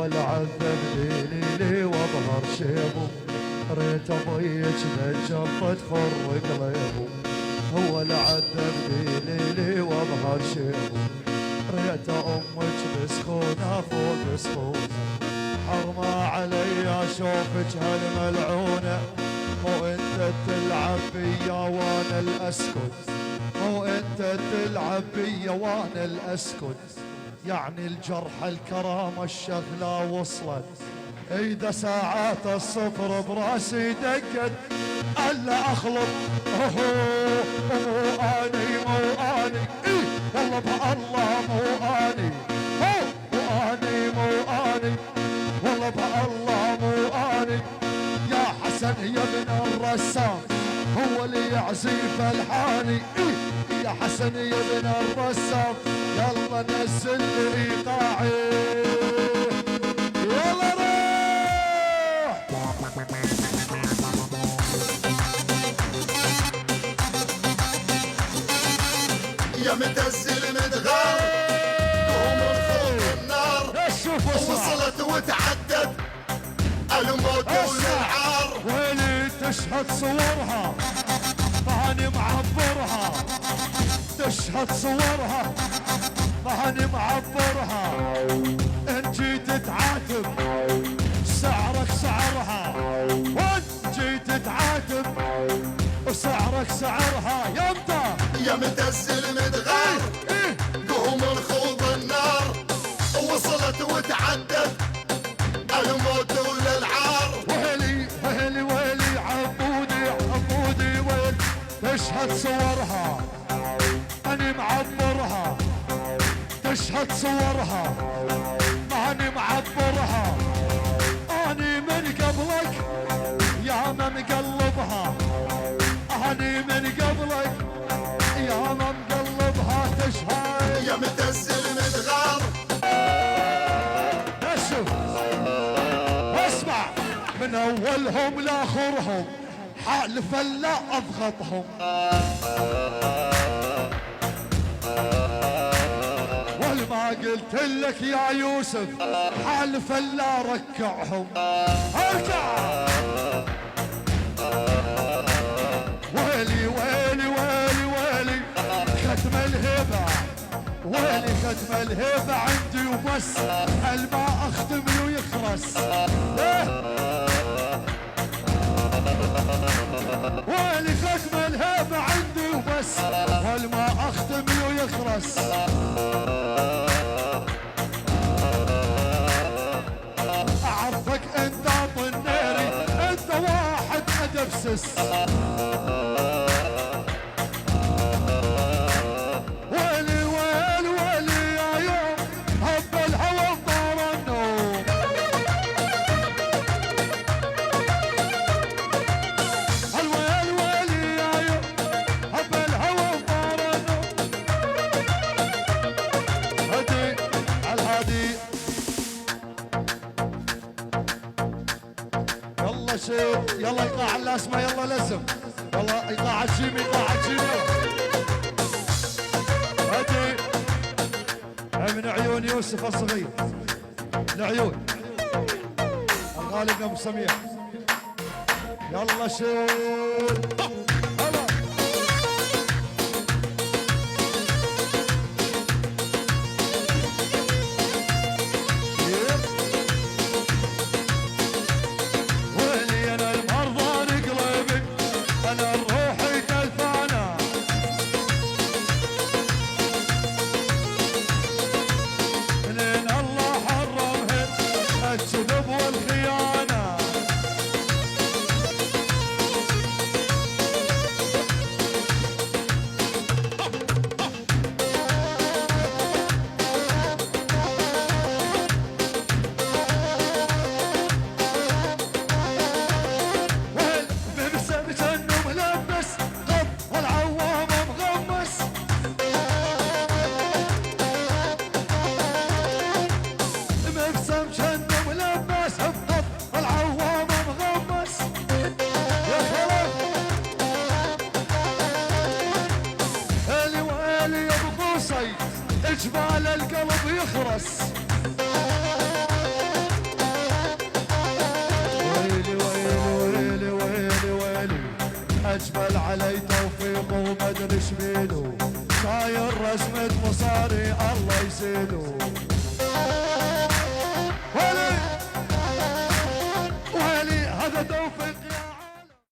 هو العذب ليلي واظهر شيبه، ريت ابيك للجنطة تخر قليبه. هو العذب ليلي واظهر شيبه، ريت امك بسخونه فوق سخونه. حرمه علي اشوفك هالملعونه، مو انت تلعب بيا وانا الاسكت، مو انت تلعب بيا وانا الاسكت. يعني الجرح الكرامة الشغلة وصلت، اذا ساعات الصفر براسي دقت. الا اخلط مو اني مو اني، إيه والله بالله مو اني، مو اني مو اني، والله بالله مو اني. يا حسن يا ابن الرسام هو اللي يعزف الحاني، إيه يا حسن يا ابن الرسام يلا نزل لي ايقاعي. يلا روح يا متزل متغار قوم فوق النار، وصلت وتعدت الموت والعار. ويلي تشهد صورها ماني معبرها، تشهد صورها ماني معبرها. ان جيت تعاتب سعرك سعرها، وان جيت تعاتب وسعرك سعرها. يمتى يا متزل متغار قوم نخوض النار، وصلت وتعدت الموت والعار. ويلي ويلي ويلي عبودي عبودي ويل، تشهد صورها أني معبرها، تشهد صورها ماني معبرها. أني من قبلك يا ما مقلبها، أني من قبلك يا ما مقلبها. تشهد يا متزل متغار اسمع من اولهم لاخرهم حالفا لا اضغطهم. والما قلت لك يا يوسف حالفا لا ركعهم. ارجع ويلي ويلي ويلي ويلي ختم الهبه، ويلي ختم الهبه عندي وبس، الما اختم له يخرس. ويلي ختم الهبه عندي وبس، والما اختم له يخرس. اعرفك انت طنيري، انت واحد ادبسس. ويلي ويلي ويلي يا يوم هب الهوى وطار النوم. الويل ويلي يا يوم هب الهوى وطار النوم. هدي الهادي يلا شيل، يلا ايقاع الاسماء، يلا لزم، يلا ايقاع الجيم، ايقاع الجيم. هدي من عيون يوسف الصغير العيون الغالب ابو سميع. يلا شيل يلا. ويلي انا المرضى نقلبي، انا الروحي تلفانه. منين الله حرمهن الكذب والخيانه. وين بمسه بجنه ملبس غض والعوام مغمس. مبسم جنه ملبس غض والعوام مغمس. يا خلاص هلي وهلي يا ابو قوسي، اجبال القلب يخرس. اجمل علي توفيق ومدري شبيلو، شاير رسمة مصاري الله يسيلو.